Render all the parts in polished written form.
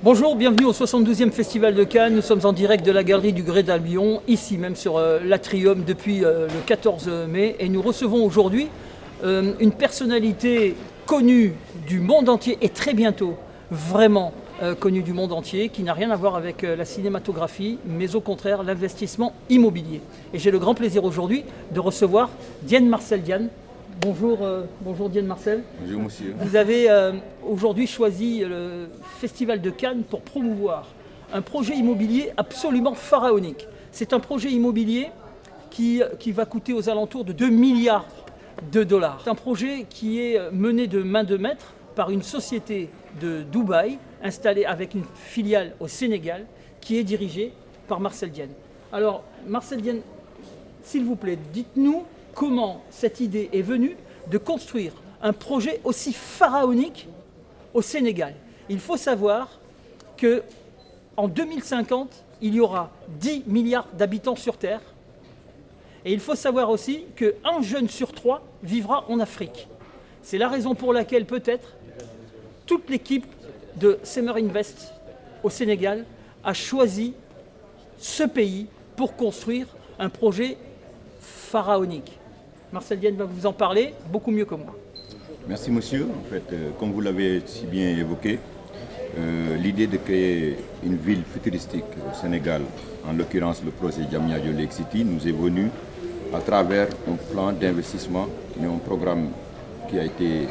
Bonjour, bienvenue au 72e Festival de Cannes. Nous sommes en direct de la galerie du Grès d'Albion, ici même sur l'Atrium depuis le 14 mai. Et nous recevons aujourd'hui une personnalité connue du monde entier et très bientôt, vraiment connue du monde entier, qui n'a rien à voir avec la cinématographie, mais au contraire l'investissement immobilier. Et j'ai le grand plaisir aujourd'hui de recevoir Diane Marcel. Diane. Bonjour Diane Marcel. Bonjour monsieur. Vous avez aujourd'hui choisi le Festival de Cannes pour promouvoir un projet immobilier absolument pharaonique. C'est un projet immobilier qui va coûter aux alentours de 2 milliards de dollars. C'est un projet qui est mené de main de maître par une société de Dubaï, installée avec une filiale au Sénégal, qui est dirigée par Marcel Dienne. Alors Marcel Dienne, s'il vous plaît, dites-nous comment cette idée est venue de construire un projet aussi pharaonique au Sénégal. Il faut savoir qu'en 2050, il y aura 10 milliards d'habitants sur Terre. Et il faut savoir aussi qu'un jeune sur 3 vivra en Afrique. C'est la raison pour laquelle peut-être toute l'équipe de Summer Invest au Sénégal a choisi ce pays pour construire un projet pharaonique. Marcel Dienne va vous en parler beaucoup mieux que moi. Merci monsieur. En fait, comme vous l'avez si bien évoqué, l'idée de créer une ville futuristique au Sénégal, en l'occurrence le projet Diamniadio Lake City, nous est venu à travers un plan d'investissement, un programme qui a été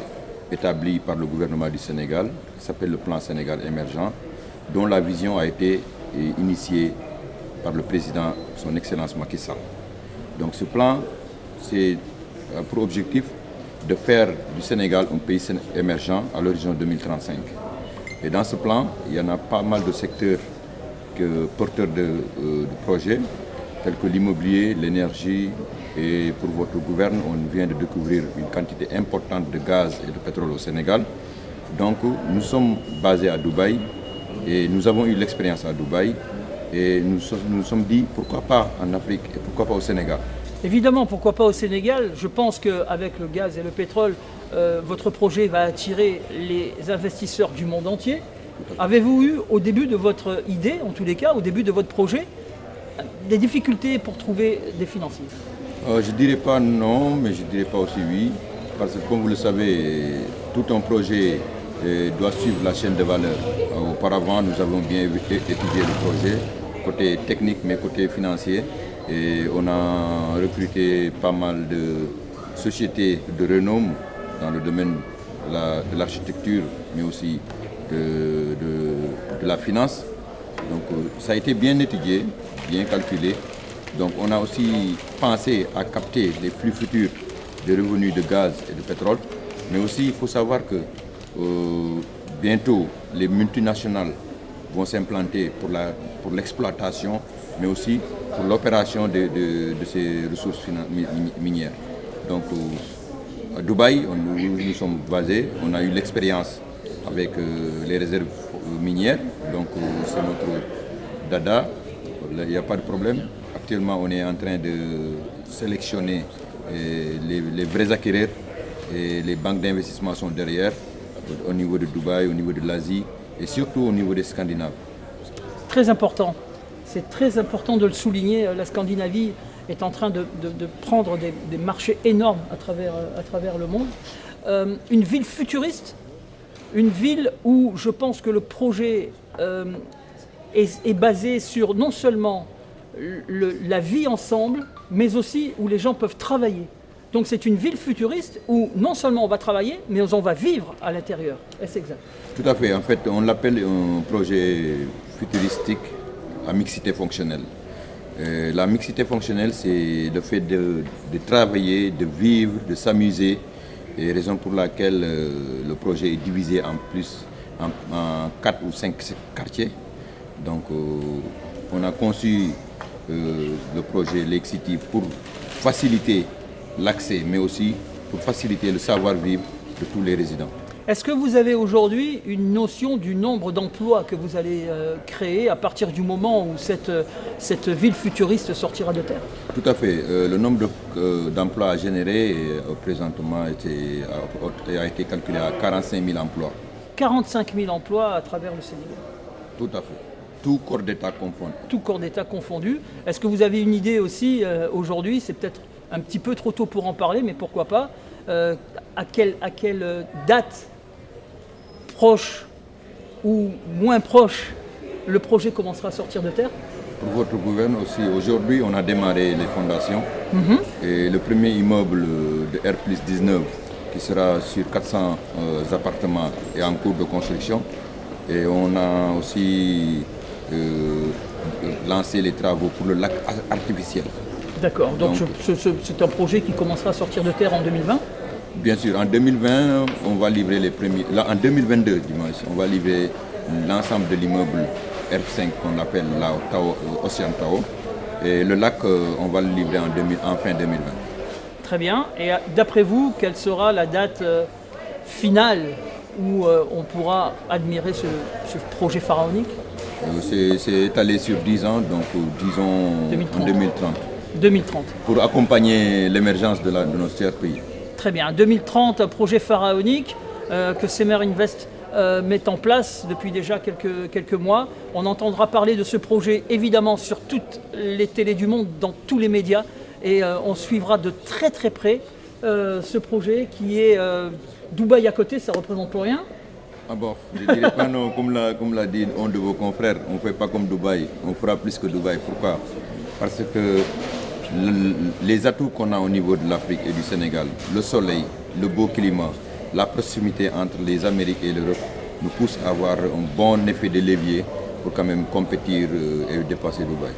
établi par le gouvernement du Sénégal, qui s'appelle le plan Sénégal émergent, dont la vision a été initiée par le président, son Excellence Macky Sall. Donc ce plan, c'est pour objectif de faire du Sénégal un pays émergent à l'horizon 2035. Et dans ce plan, il y en a pas mal de secteurs porteurs de projets, tels que l'immobilier, l'énergie, et pour votre gouverne, on vient de découvrir une quantité importante de gaz et de pétrole au Sénégal. Donc nous sommes basés à Dubaï et nous avons eu l'expérience à Dubaï et nous sommes dit pourquoi pas en Afrique et pourquoi pas au Sénégal. Évidemment, pourquoi pas au Sénégal. Je pense qu'avec le gaz et le pétrole, votre projet va attirer les investisseurs du monde entier. Avez-vous eu, au début de votre idée, en tous les cas, au début de votre projet, des difficultés pour trouver des financiers? Je ne dirais pas non, mais je ne dirais pas aussi oui. Parce que comme vous le savez, tout un projet doit suivre la chaîne de valeur. Auparavant, nous avons bien étudié le projet, côté technique, mais côté financier. Et on a recruté pas mal de sociétés de renom dans le domaine de l'architecture, mais aussi de la finance. Donc ça a été bien étudié, bien calculé. Donc on a aussi pensé à capter les flux futurs de revenus de gaz et de pétrole. Mais aussi il faut savoir que bientôt les multinationales vont s'implanter pour l'exploitation, mais aussi pour l'opération de ces ressources minières. Donc à Dubaï, nous sommes basés, on a eu l'expérience avec les réserves minières, donc c'est notre dada, il n'y a pas de problème. Actuellement, on est en train de sélectionner les vrais acquéreurs et les banques d'investissement sont derrière, au niveau de Dubaï, au niveau de l'Asie et surtout au niveau des Scandinaves. Très important. C'est très important de le souligner. La Scandinavie est en train de prendre des marchés énormes à travers le monde. Une ville futuriste, une ville où je pense que le projet est basé sur non seulement la vie ensemble, mais aussi où les gens peuvent travailler. Donc c'est une ville futuriste où non seulement on va travailler, mais on va vivre à l'intérieur. Est-ce exact? Tout à fait. En fait, on l'appelle un projet futuristique à mixité fonctionnelle. La mixité fonctionnelle, c'est le fait de travailler, de vivre, de s'amuser. Et raison pour laquelle le projet est divisé en 4 ou 5 quartiers. Donc on a conçu le projet Lake City pour faciliter l'accès, mais aussi pour faciliter le savoir-vivre de tous les résidents. Est-ce que vous avez aujourd'hui une notion du nombre d'emplois que vous allez créer à partir du moment où cette ville futuriste sortira de terre? Tout à fait. Le nombre d'emplois générés présentement a été calculé à 45 000 emplois. 45 000 emplois à travers le Sénégal. Tout à fait. Tout corps d'État confondu. Tout corps d'État confondu. Est-ce que vous avez une idée aussi aujourd'hui, c'est peut-être un petit peu trop tôt pour en parler, mais pourquoi pas, à quelle date proche ou moins proche le projet commencera à sortir de terre? Pour votre gouverneur aussi, aujourd'hui, on a démarré les fondations. Et le premier immeuble de R+19, qui sera sur 400 appartements, est en cours de construction. Et on a aussi lancé les travaux pour le lac artificiel. D'accord, donc c'est un projet qui commencera à sortir de terre en 2020? Bien sûr, en 2020, on va livrer les premiers. Là, en 2022, dimanche, on va livrer l'ensemble de l'immeuble R5 qu'on appelle là, Océan Tao. Et le lac, on va le livrer en fin 2020. Très bien. Et d'après vous, quelle sera la date finale où on pourra admirer ce projet pharaonique? C'est étalé sur 10 ans, donc disons 2030. En 2030. 2030. Pour accompagner l'émergence de notre cher pays. Très bien. 2030, un projet pharaonique que Semer Invest met en place depuis déjà quelques mois. On entendra parler de ce projet évidemment sur toutes les télés du monde, dans tous les médias. Et on suivra de très très près ce projet qui est Dubaï à côté, ça ne représente plus rien. Ah bon, je ne dirais pas non, comme l'a dit un de vos confrères, on ne fait pas comme Dubaï, on fera plus que Dubaï. Pourquoi? Parce que les atouts qu'on a au niveau de l'Afrique et du Sénégal, le soleil, le beau climat, la proximité entre les Amériques et l'Europe nous poussent à avoir un bon effet de levier pour quand même compétir et dépasser Dubaï.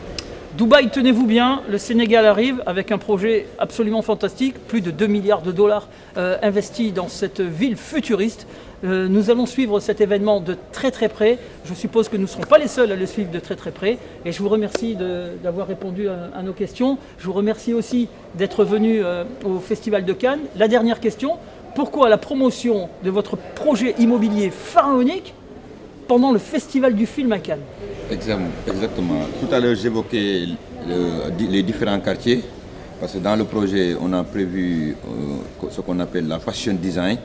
Dubaï, tenez-vous bien, le Sénégal arrive avec un projet absolument fantastique, plus de 2 milliards de dollars investis dans cette ville futuriste. Nous allons suivre cet événement de très très près. Je suppose que nous ne serons pas les seuls à le suivre de très très près. Et je vous remercie d'avoir répondu à nos questions. Je vous remercie aussi d'être venu au Festival de Cannes. La dernière question, pourquoi la promotion de votre projet immobilier pharaonique pendant le Festival du film à Cannes? Exactement. Tout à l'heure, j'évoquais les différents quartiers, parce que dans le projet, on a prévu ce qu'on appelle la fashion design,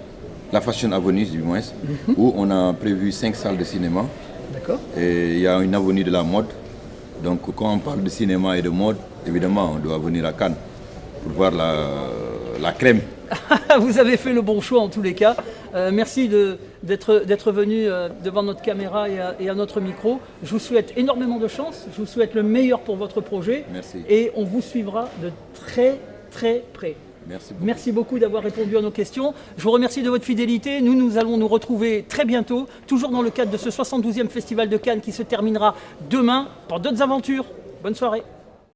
la fashion avenue du moins, où on a prévu 5 salles de cinéma. D'accord. Et il y a une avenue de la mode. Donc quand on parle de cinéma et de mode, évidemment, on doit venir à Cannes pour voir la crème. Vous avez fait le bon choix en tous les cas. Merci d'être venu devant notre caméra et à notre micro. Je vous souhaite énormément de chance. Je vous souhaite le meilleur pour votre projet. Merci. Et on vous suivra de très très près. Merci beaucoup d'avoir répondu à nos questions. Je vous remercie de votre fidélité. Nous allons nous retrouver très bientôt, toujours dans le cadre de ce 72e Festival de Cannes qui se terminera demain pour d'autres aventures. Bonne soirée.